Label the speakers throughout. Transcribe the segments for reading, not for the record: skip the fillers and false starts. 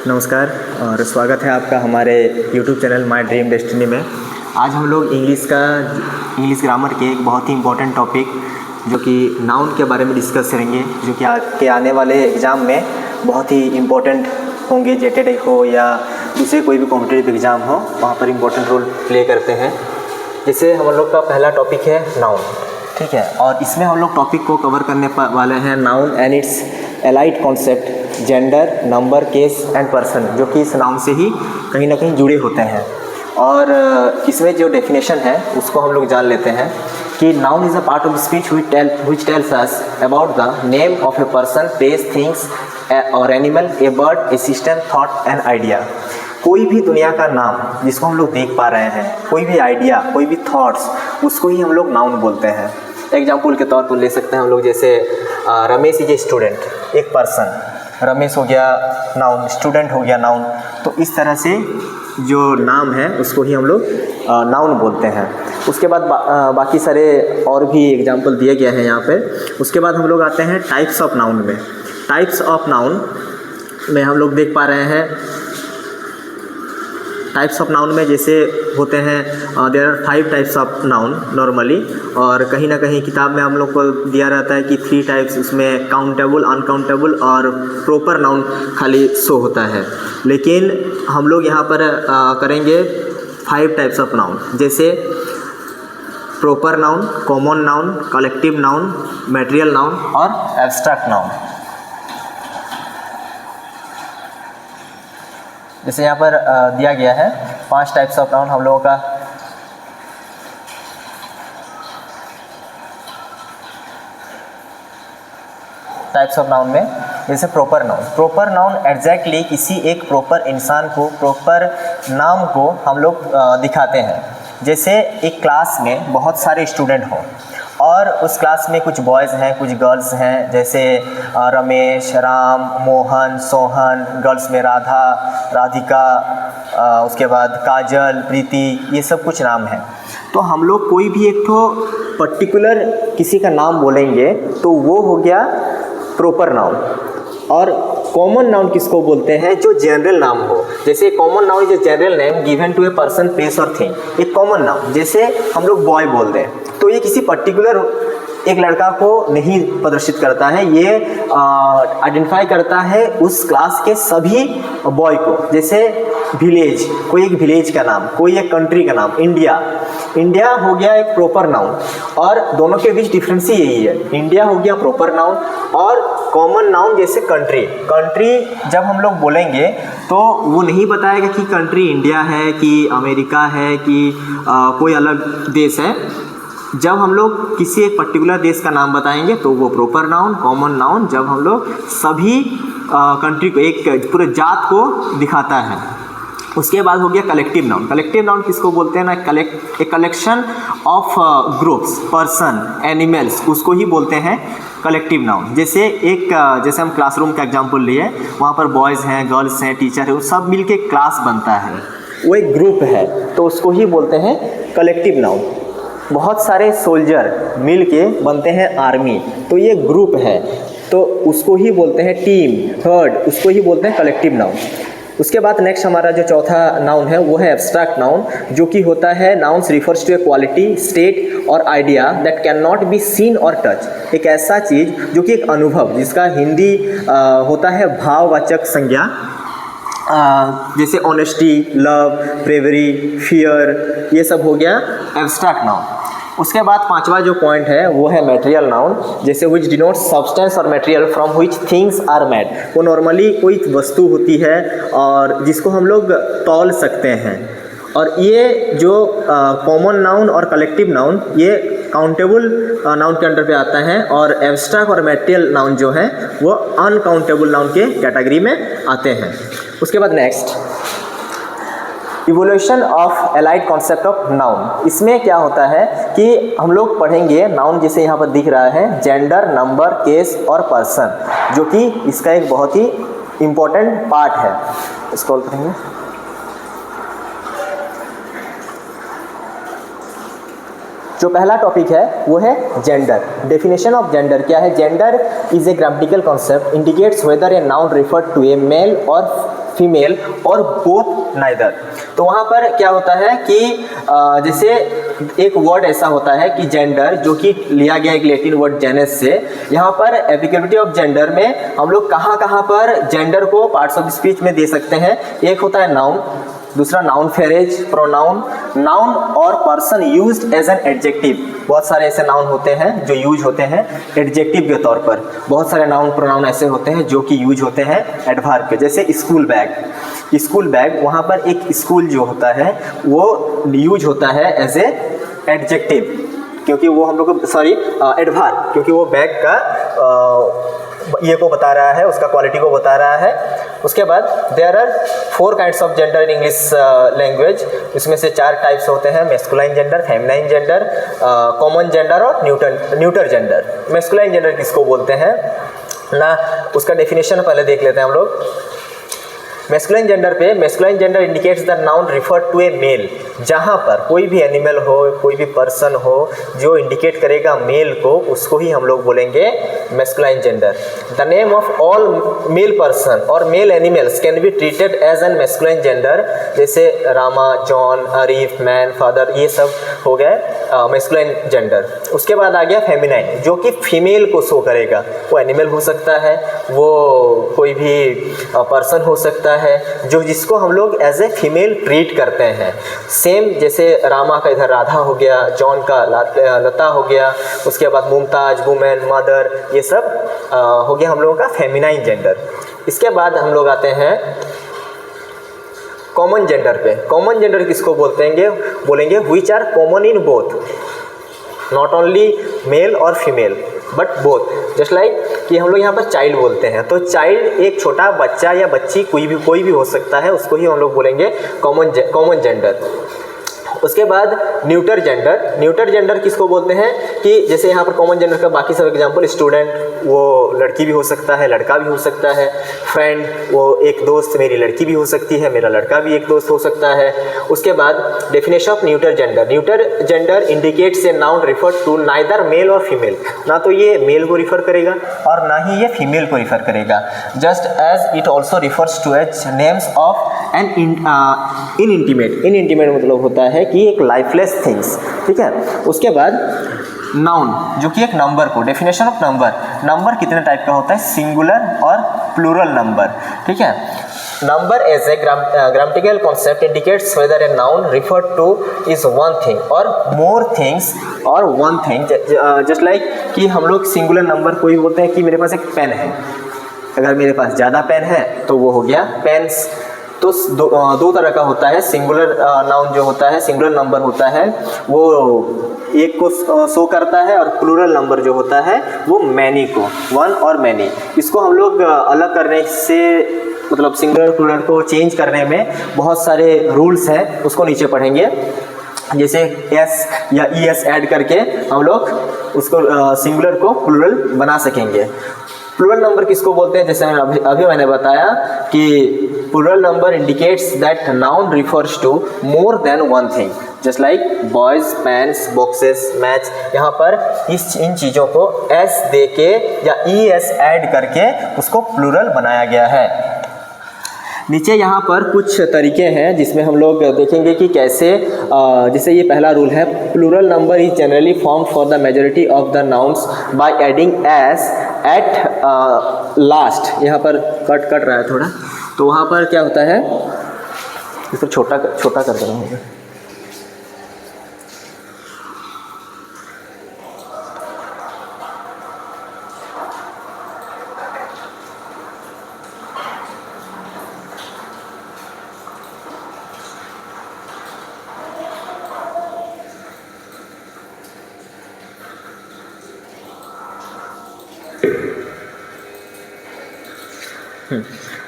Speaker 1: नमस्कार और स्वागत है आपका हमारे YouTube channel my dream destiny में। आज हम लोग इंग्लिश ग्रामर के एक बहुत ही इम्पोर्टेंट टॉपिक जो कि नाउन के बारे में डिस्कस करेंगे, जो कि आपके आने वाले एग्ज़ाम में बहुत ही इम्पोर्टेंट होंगे। जेटेड हो या दूसरे कोई भी कॉम्पिटिटिव एग्ज़ाम हो, वहाँ पर इम्पोर्टेंट रोल प्ले करते हैं। जैसे हम लोग का पहला टॉपिक है नाउन, ठीक है, और इसमें हम लोग टॉपिक को कवर करने वाले हैं noun and it's allied concept, gender, number, case and person, जो कि इस नाउन से ही कहीं ना कहीं जुड़े होते हैं। और इसमें जो डेफिनेशन है उसको हम लोग जान लेते हैं कि noun is a part of speech which tells us about the name of a person, place, things or animal, a bird, a system, thought and idea। कोई भी दुनिया का नाम जिसको हम लोग देख पा रहे हैं, कोई भी आइडिया, कोई भी थॉट्स, उसको ही हम लोग नाउन बोलते हैं। एग्जाम्पल के तौर पर ले सकते हैं हम लोग, जैसे रमेश इज ए स्टूडेंट, एक पर्सन, रमेश हो गया नाउन, स्टूडेंट हो गया नाउन। तो इस तरह से जो नाम है उसको ही हम लोग नाउन बोलते हैं। उसके बाद बाकी सारे और भी एग्जाम्पल दिए गए हैं यहाँ पे। उसके बाद हम लोग आते हैं टाइप्स ऑफ नाउन में। टाइप्स ऑफ नाउन में हम लोग देख पा रहे हैं, टाइप्स ऑफ नाउन में जैसे होते हैं there are 5 types of noun normally, और कहीं ना कहीं किताब में हम लोग को दिया रहता है कि 3 टाइप्स, उसमें काउंटेबल, अनकाउंटेबल और प्रॉपर नाउन खाली शो होता है। लेकिन हम लोग यहाँ पर करेंगे 5 टाइप्स ऑफ नाउन, जैसे proper noun, common noun, collective noun, material noun और एब्स्ट्रैक्ट नाउन। जैसे यहाँ पर दिया गया है 5 टाइप्स ऑफ नाउन हम लोगों का। टाइप्स ऑफ नाउन में जैसे proper noun, proper noun exactly किसी एक प्रॉपर इंसान को, प्रॉपर नाम को हम लोग दिखाते हैं। जैसे एक क्लास में बहुत सारे स्टूडेंट हों और उस क्लास में कुछ बॉयज़ हैं, कुछ गर्ल्स हैं, जैसे रमेश, राम, मोहन, सोहन, गर्ल्स में राधा, राधिका, उसके बाद काजल, प्रीति, ये सब कुछ नाम हैं। तो हम लोग कोई भी एक तो पर्टिकुलर किसी का नाम बोलेंगे तो वो हो गया प्रॉपर नाउन। और कॉमन नाउन किसको बोलते हैं? जो जनरल नाम हो। जैसे common noun is a general name given to a person, place or thing. एक कॉमन नाउन, जैसे हम लोग बॉय बोल दें तो ये किसी पर्टिकुलर एक लड़का को नहीं प्रदर्शित करता है, ये आइडेंटिफाई करता है उस क्लास के सभी बॉय को। जैसे विलेज, कोई एक विलेज का नाम, कोई एक कंट्री का नाम, इंडिया, इंडिया हो गया एक प्रॉपर नाउन। और दोनों के बीच डिफरेंस ही यही है, इंडिया हो गया प्रॉपर नाउन और कॉमन नाउन जैसे कंट्री। कंट्री जब हम लोग बोलेंगे तो वो नहीं बताएगा कि कंट्री इंडिया है कि अमेरिका है कि कोई अलग देश है। जब हम लोग किसी एक पर्टिकुलर देश का नाम बताएंगे तो वो प्रॉपर नाउन, कॉमन नाउन जब हम लोग सभी कंट्री को, एक पूरे जात को दिखाता है। उसके बाद हो गया कलेक्टिव नाउन। कलेक्टिव नाउन किसको बोलते हैं ना? एक collection of groups, person, animals, उसको ही बोलते हैं कलेक्टिव नाउन। जैसे जैसे हम क्लासरूम का एग्जांपल लिए, वहाँ पर बॉयज़ हैं, गर्ल्स हैं, टीचर है, वो सब मिलके क्लास बनता है, वो एक ग्रुप है, तो उसको ही बोलते हैं कलेक्टिव नाउन। बहुत सारे सोल्जर मिलके बनते हैं आर्मी, तो ये ग्रुप है, तो उसको ही बोलते हैं टीम, हर्ड, उसको ही बोलते हैं कलेक्टिव नाउन। उसके बाद नेक्स्ट हमारा जो चौथा नाउन है वो है एब्स्ट्रैक्ट नाउन, जो कि होता है nouns refers to a quality, state or idea that can not be seen or touch. एक ऐसा चीज़ जो कि एक अनुभव, जिसका हिंदी होता है भाववाचक संज्ञा, जैसे ऑनेस्टी, लव, ब्रेवरी, फियर, ये सब हो गया एब्स्ट्रैक्ट नाउन। उसके बाद 5वां जो पॉइंट है वो है मटेरियल नाउन, जैसे which denotes substance or material from which things are made. वो नॉर्मली कोई वस्तु होती है और जिसको हम लोग तौल सकते हैं। और ये जो कॉमन नाउन और कलेक्टिव नाउन, ये काउंटेबल नाउन के अंडर पे आता है, और एब्स्ट्रैक्ट और मटेरियल नाउन जो है वो अनकाउंटेबल नाउन के कैटेगरी में आते हैं। उसके बाद next evolution of allied concept of noun. इसमें क्या होता है कि हम लोग पढ़ेंगे नाउन, जैसे यहाँ पर दिख रहा है, जेंडर, नंबर, केस और पर्सन, जो कि इसका एक बहुत ही इम्पोर्टेंट पार्ट है। स्क्रॉल करेंगे। जो पहला टॉपिक है वो है जेंडर। डेफिनेशन ऑफ जेंडर क्या है? Gender is a grammatical concept, indicates whether a noun refer to a male or female or both neither. तो वहाँ पर क्या होता है कि जैसे एक वर्ड ऐसा होता है कि जेंडर, जो कि लिया गया एक लैटिन वर्ड जेनस से। यहाँ पर एप्लीकेबिलिटी ऑफ जेंडर में हम लोग कहाँ कहाँ पर जेंडर को पार्ट्स ऑफ स्पीच में दे सकते हैं। एक होता है नाउन, दूसरा noun phrase, pronoun, noun or person used as an adjective. बहुत सारे ऐसे नाउन होते हैं जो यूज होते हैं एडजेक्टिव के तौर पर। बहुत सारे नाउन प्रोनाउन ऐसे होते हैं जो कि यूज होते हैं एडवर्ब के, जैसे स्कूल बैग। स्कूल बैग, वहाँ पर एक स्कूल जो होता है वो यूज होता है एज ए एडजेक्टिव, क्योंकि वो हम लोग को एडवर्ब, क्योंकि वो बैग का ये को बता रहा है, उसका क्वालिटी को बता रहा है। उसके बाद there are 4 kinds of gender in English language. इसमें से 4 टाइप्स होते हैं, masculine gender, feminine gender, common gender और न्यूटर जेंडर। मैस्कुलाइन जेंडर किसको बोलते हैं ना, उसका डेफिनेशन पहले देख लेते हैं हम लोग। मैस्कुलाइन जेंडर पे, masculine gender indicates the noun refer to a male. जहाँ पर कोई भी एनिमल हो, कोई भी पर्सन हो जो इंडिकेट करेगा मेल को, उसको ही हम लोग बोलेंगे masculine gender. The name of all male person or male animals can be treated as an masculine gender, जैसे Rama, John, Arif, man, father, ये सब हो गए मैस्कुलाइन जेंडर। उसके बाद आ गया फेमिनाइन, जो कि फीमेल को शो करेगा। वो एनिमल हो सकता है, वो कोई भी पर्सन हो सकता है, जो जिसको हम लोग एज ए फीमेल ट्रीट करते हैं। सेम जैसे रामा का इधर राधा हो गया, जॉन का लता हो गया, उसके बाद मुमताज, वुमेन, मदर, ये सब हो गया हम लोगों का फेमिनाइन जेंडर। इसके बाद हम लोग आते हैं कॉमन जेंडर पे। कॉमन जेंडर किसको बोलेंगे which are common in both, not only male or female but both. Just like कि हम लोग यहाँ पर चाइल्ड बोलते हैं, तो चाइल्ड एक छोटा बच्चा या बच्ची कोई भी हो सकता है, उसको ही हम लोग बोलेंगे कॉमन जेंडर। उसके बाद न्यूटर जेंडर। न्यूटर जेंडर किसको बोलते हैं कि जैसे यहाँ पर कॉमन जेंडर का बाकी सब एग्जांपल, स्टूडेंट, वो लड़की भी हो सकता है, लड़का भी हो सकता है। फ्रेंड, वो एक दोस्त, मेरी लड़की भी हो सकती है, मेरा लड़का भी एक दोस्त हो सकता है। उसके बाद definition of neuter gender. Neuter gender indicates a noun refer to neither male or female. ना तो ये मेल को रिफर करेगा और ना ही ये फीमेल को रिफर करेगा। Just as it also refers to as names of an inanimate मतलब होता है कि एक लाइफलेस थिंग्स, ठीक है। उसके बाद नाउन, जो कि एक नंबर को, डेफिनेशन ऑफ नंबर कितने टाइप का होता है, सिंगुलर और प्लूरल नंबर, ठीक है। Number as a grammatical concept indicates whether a noun refer to is one thing or more things or one thing. Just like कि हम लोग सिंगुलर नंबर को ही बोलते हैं कि मेरे पास एक पेन है, अगर मेरे पास ज़्यादा पेन है तो वो हो गया पेन्स। तो दो तरह का होता है, सिंगुलर नाउन जो होता है, सिंगुलर नंबर होता है वो एक को शो करता है, और प्लूरल नंबर जो होता है वो मैनी को, वन और मैनी। इसको हम लोग अलग करने से, मतलब सिंगुलर प्लूरल को चेंज करने में बहुत सारे रूल्स हैं, उसको नीचे पढ़ेंगे। जैसे एस या ई एस ऐड करके हम लोग उसको सिंगुलर को प्लूरल बना सकेंगे। प्लूरल नंबर किसको बोलते हैं, जैसे अभी मैंने बताया कि plural number indicates that noun refers to more than one thing, just like boys, pens, boxes, match. यहाँ पर इन चीज़ों को एस दे के या ई एस ऐड करके उसको प्लूरल बनाया गया है। नीचे यहाँ पर कुछ तरीके हैं जिसमें हम लोग देखेंगे कि कैसे, जैसे ये पहला रूल है, plural number is generally form for the majority of the nouns by adding S at last. यहाँ पर कट रहा है थोड़ा, तो वहाँ पर क्या होता है, इसको छोटा कर देना होगा।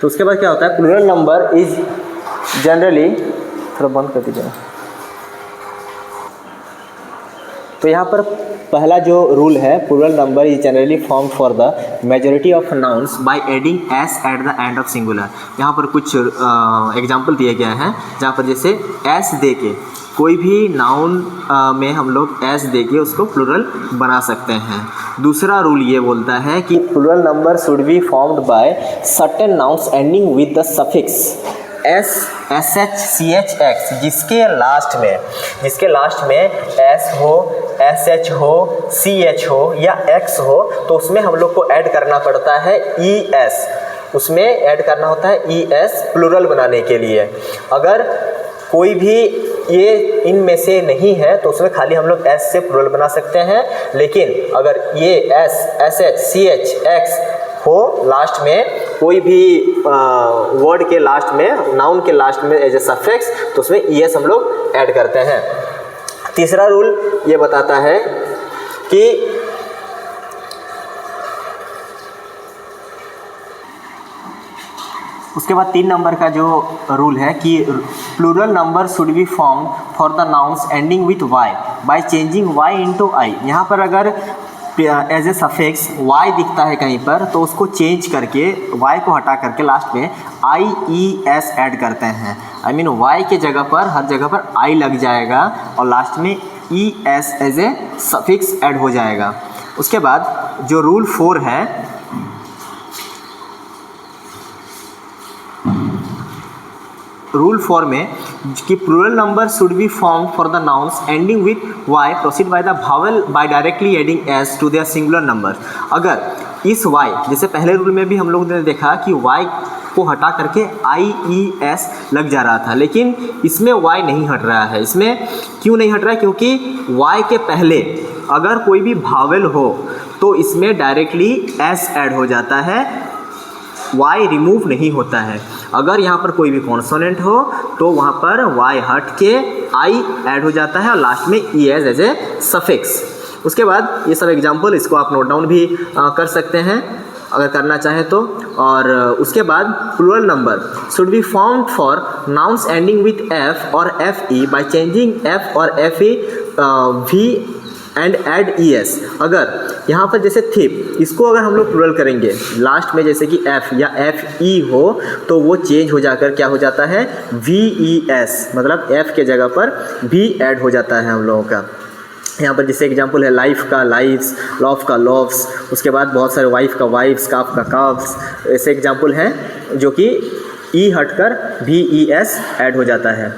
Speaker 1: तो उसके बाद क्या होता है, प्लूरल नंबर इज जनरली, थोड़ा बंद कर दीजिए। तो यहाँ पर पहला जो रूल है, plural number is generally form for the majority of nouns by adding S at the end of singular. यहाँ पर कुछ एग्जाम्पल दिए गए हैं जहाँ पर जैसे एस दे के कोई भी नाउन में हम लोग एस देके उसको प्लूरल बना सकते हैं। दूसरा रूल ये बोलता है कि plural number should be formed by certain nouns ending with the suffix S, S H, C H, X, जिसके लास्ट में एस हो, एस एच हो, सी एच हो या एक्स हो, तो उसमें हम लोग को ऐड करना पड़ता है ई एस, उसमें ऐड करना होता है ई एस प्लूरल बनाने के लिए। अगर कोई भी ये इनमें से नहीं है तो उसमें खाली हम लोग एस से प्लूरल बना सकते हैं, लेकिन अगर ये S, S H, C H, X हो लास्ट में, कोई भी वर्ड के लास्ट में, नाउन के लास्ट में एज ए सफिक्स, तो उसमें ई एस हम लोग ऐड करते हैं। तीसरा रूल ये बताता है कि उसके बाद 3 नंबर का जो रूल है कि plural number should be form for the nouns ending with Y by changing Y into I. यहाँ पर अगर एज ए सफिक्स वाई दिखता है कहीं पर तो उसको चेंज करके वाई को हटा करके लास्ट में आई ई एस ऐड करते हैं। आई मीन वाई के जगह पर हर जगह पर आई लग जाएगा और लास्ट में E S as a suffix add हो जाएगा। उसके बाद जो रूल 4 है, रूल 4 में कि plural number should be form for the nouns ending with Y proceed by the vowel by directly adding S to their singular number. अगर इस वाई, जैसे पहले रूल में भी हम लोग ने देखा कि वाई को हटा करके आई ई एस लग जा रहा था, लेकिन इसमें वाई नहीं हट रहा है। इसमें क्यों नहीं हट रहा है? क्योंकि वाई के पहले अगर कोई भी भावल हो तो इसमें डायरेक्टली एस ऐड हो जाता है, वाई रिमूव नहीं होता है। अगर यहाँ पर कोई भी कॉन्सोनेंट हो तो वहाँ पर वाई हट के आई ऐड हो जाता है और लास्ट में ई एज ए सफिक्स। उसके बाद ये सब एग्जाम्पल, इसको आप नोट डाउन भी कर सकते हैं अगर करना चाहें तो। और उसके बाद plural number should be formed for nouns ending with F or F E by changing F or F E V and add E S. अगर यहाँ पर जैसे थिप, इसको अगर हम लोग प्लूरल करेंगे लास्ट में जैसे कि एफ या एफ ई हो तो वो चेंज हो जाकर क्या हो जाता है वी ई एस, मतलब एफ के जगह पर भी ऐड हो जाता है हम लोगों का। यहाँ पर जैसे एग्जांपल है लाइफ का लाइफ्स, लॉफ का लॉफ्स, उसके बाद बहुत सारे वाइफ का वाइफ्स, काफ का काफ्स, ऐसे एग्जांपल हैं जो कि ई हटकर भी ई एस ऐड हो जाता है।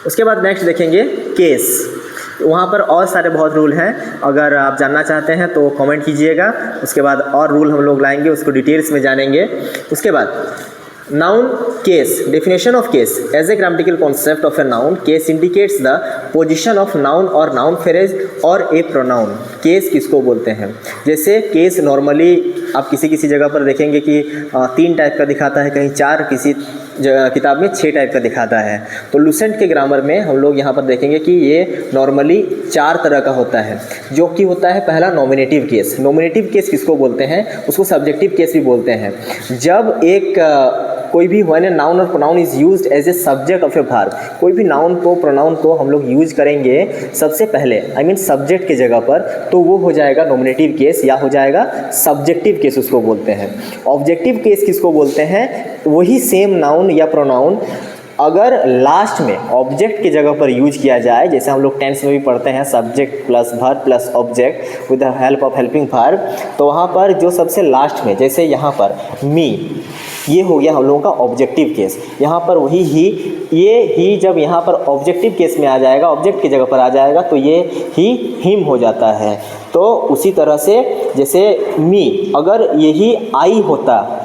Speaker 1: उसके बाद नेक्स्ट देखेंगे केस। वहाँ पर और सारे बहुत रूल हैं, अगर आप जानना चाहते हैं तो कमेंट कीजिएगा। उसके बाद और रूल हम लोग लाएंगे, उसको डिटेल्स में जानेंगे। उसके बाद noun case, definition of case as a grammatical concept of a noun, case indicates the position of noun or noun phrase or a pronoun. Case किसको बोलते हैं? जैसे केस नॉर्मली आप किसी जगह पर देखेंगे कि 3 टाइप का दिखाता है, कहीं 4, किसी किताब में 6 टाइप का दिखाता है। तो लुसेंट के ग्रामर में हम लोग यहाँ पर देखेंगे कि ये नॉर्मली 4 तरह का होता है, जो कि होता है पहला नॉमिनेटिव केस। नॉमिनेटिव केस किसको बोलते हैं? उसको सब्जेक्टिव केस भी बोलते हैं। जब एक कोई भी when a noun or pronoun is used as a subject of a verb, कोई भी नाउन को प्रोनाउन को हम लोग यूज करेंगे सबसे पहले आई मीन सब्जेक्ट के जगह पर, तो वो हो जाएगा नॉमिनेटिव केस या हो जाएगा सब्जेक्टिव केस उसको बोलते हैं। ऑब्जेक्टिव केस किसको बोलते हैं? वही सेम नाउन या प्रोनाउन अगर लास्ट में ऑब्जेक्ट की जगह पर यूज किया जाए, जैसे हम लोग टेंस में भी पढ़ते हैं subject plus verb plus object with the help of helping verb, तो वहाँ पर जो सबसे लास्ट में, जैसे यहाँ पर मी, ये हो गया हम लोगों का ऑब्जेक्टिव केस। यहाँ पर वही ही, ये ही जब यहाँ पर ऑब्जेक्टिव केस में आ जाएगा, ऑब्जेक्ट की जगह पर आ जाएगा, तो ये ही हिम हो जाता है। तो उसी तरह से जैसे मी, अगर यही आई होता,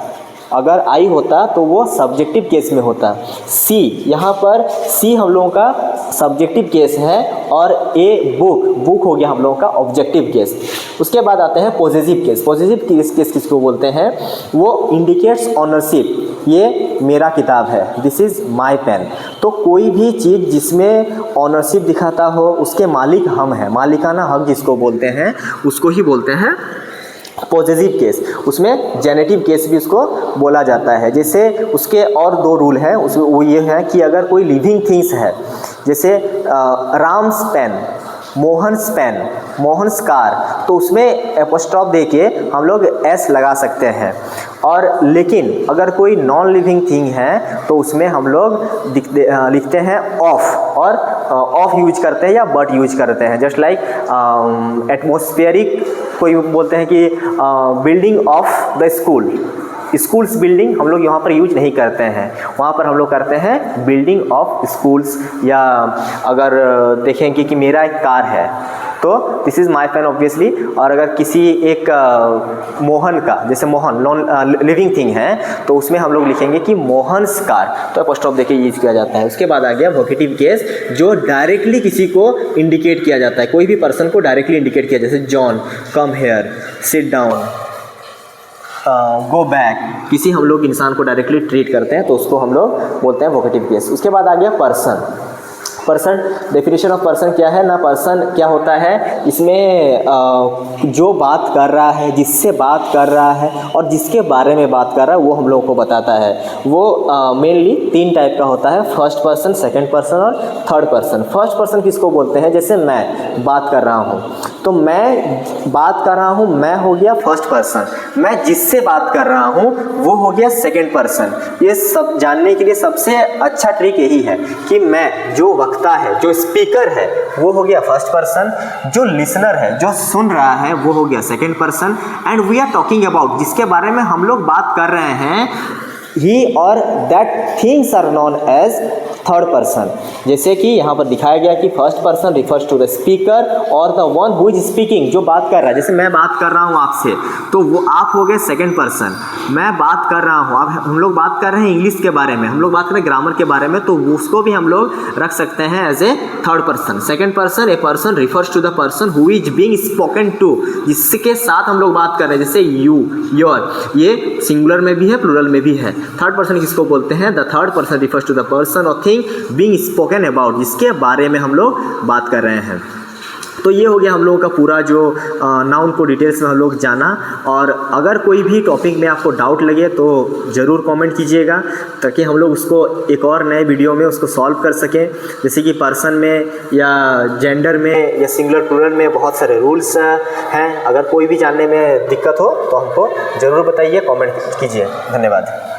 Speaker 1: अगर आई होता तो वो सब्जेक्टिव केस में होता। सी, यहाँ पर सी हम लोगों का सब्जेक्टिव केस है और ए बुक, बुक हो गया हम लोगों का ऑब्जेक्टिव केस। उसके बाद आते हैं पॉसेसिव केस। पॉसेसिव केस किसको बोलते हैं? वो इंडिकेट्स ऑनरशिप, ये मेरा किताब है, दिस इज़ माई पेन। तो कोई भी चीज़ जिसमें ऑनरशिप दिखाता हो, उसके मालिक हम हैं, मालिकाना हक जिसको बोलते हैं, उसको ही बोलते हैं पॉसेसिव केस। उसमें जेनेटिव केस भी उसको बोला जाता है। जैसे उसके और 2 रूल हैं, उसमें वो ये है कि अगर कोई लिविंग थिंग्स है, जैसे Ram's pen, Mohan's pen, Mohan's car, तो उसमें एपोस्ट्रॉफ दे के हम लोग एस लगा सकते हैं। और लेकिन अगर कोई नॉन लिविंग थिंग है तो उसमें हम लोग लिखते हैं ऑफ और ऑफ यूज करते हैं या बट यूज करते हैं। जस्ट लाइक एटमॉस्फेरिक, कोई बोलते हैं कि building of the school, schools building हम लोग यहाँ पर यूज नहीं करते हैं, वहाँ पर हम लोग करते हैं बिल्डिंग ऑफ स्कूल्स। या अगर देखेंगे कि मेरा एक कार है तो this is my pen obviously. और अगर किसी एक मोहन का, जैसे मोहन नॉन लिविंग थिंग है, तो उसमें हम लोग लिखेंगे कि मोहन्स कार, तो अपोस्ट्रोफ देके यूज किया जाता है। उसके बाद आ गया वोकेटिव केस, जो डायरेक्टली किसी को इंडिकेट किया जाता है, कोई भी पर्सन को डायरेक्टली इंडिकेट किया, जैसे John come here, sit down, go back, किसी हम लोग इंसान को डायरेक्टली ट्रीट करते हैं तो उसको हम लोग बोलते हैं वोकेटिव केस। उसके बाद आ गया person. Person, definition of person क्या है ना, पर्सन क्या होता है, इसमें जो बात कर रहा है, जिससे बात कर रहा है और जिसके बारे में बात कर रहा है वो हम लोगों को बताता है। वो मेनली 3 टाइप का होता है, फर्स्ट पर्सन, सेकंड पर्सन और थर्ड पर्सन। फर्स्ट पर्सन किसको बोलते हैं, जैसे मैं बात कर रहा हूँ, तो मैं बात कर रहा हूँ, मैं हो गया फर्स्ट पर्सन। मैं जिससे बात कर रहा हूँ वो हो गया सेकंड पर्सन। ये सब जानने के लिए सबसे अच्छा ट्रिक यही है कि मैं, जो वक्ता है, जो स्पीकर है, वो हो गया फर्स्ट पर्सन, जो लिसनर है, जो सुन रहा है, वो हो गया second person, and we are talking about, जिसके बारे में हम लोग बात कर रहे हैं, he or that things are known as third person. जैसे कि यहाँ पर दिखाया गया कि first person refers to the speaker or the one who is speaking, जो बात कर रहा है। जैसे मैं बात कर रहा हूँ आपसे, तो वो आप हो गए सेकंड पर्सन। मैं बात कर रहा हूँ, अब हम लोग बात कर रहे हैं इंग्लिश के बारे में, हम लोग बात कर रहे हैं ग्रामर के बारे में, तो उसको भी हम लोग रख सकते हैं as a third person. Second person, a person refers to the person who is being spoken to, जिसके साथ हम लोग बात कर रहे हैं, जैसे यू, योर, ये सिंगुलर में भी है, प्लूरल में भी है। थर्ड पर्सन किसको बोलते हैं, the third person refers to the person or thing being spoken about, जिसके बारे में हम लोग बात कर रहे हैं। तो ये हो गया हम लोगों का पूरा जो नाउन को डिटेल्स में हम लोग जाना। और अगर कोई भी टॉपिक में आपको डाउट लगे तो ज़रूर कमेंट कीजिएगा, ताकि हम लोग उसको एक और नए वीडियो में उसको सॉल्व कर सकें। जैसे कि पर्सन में या जेंडर में या सिंगुलर प्लूरल में बहुत सारे रूल्स हैं। अगर कोई भी जानने में दिक्कत हो तो हमको ज़रूर बताइए, कमेंट कीजिए। धन्यवाद।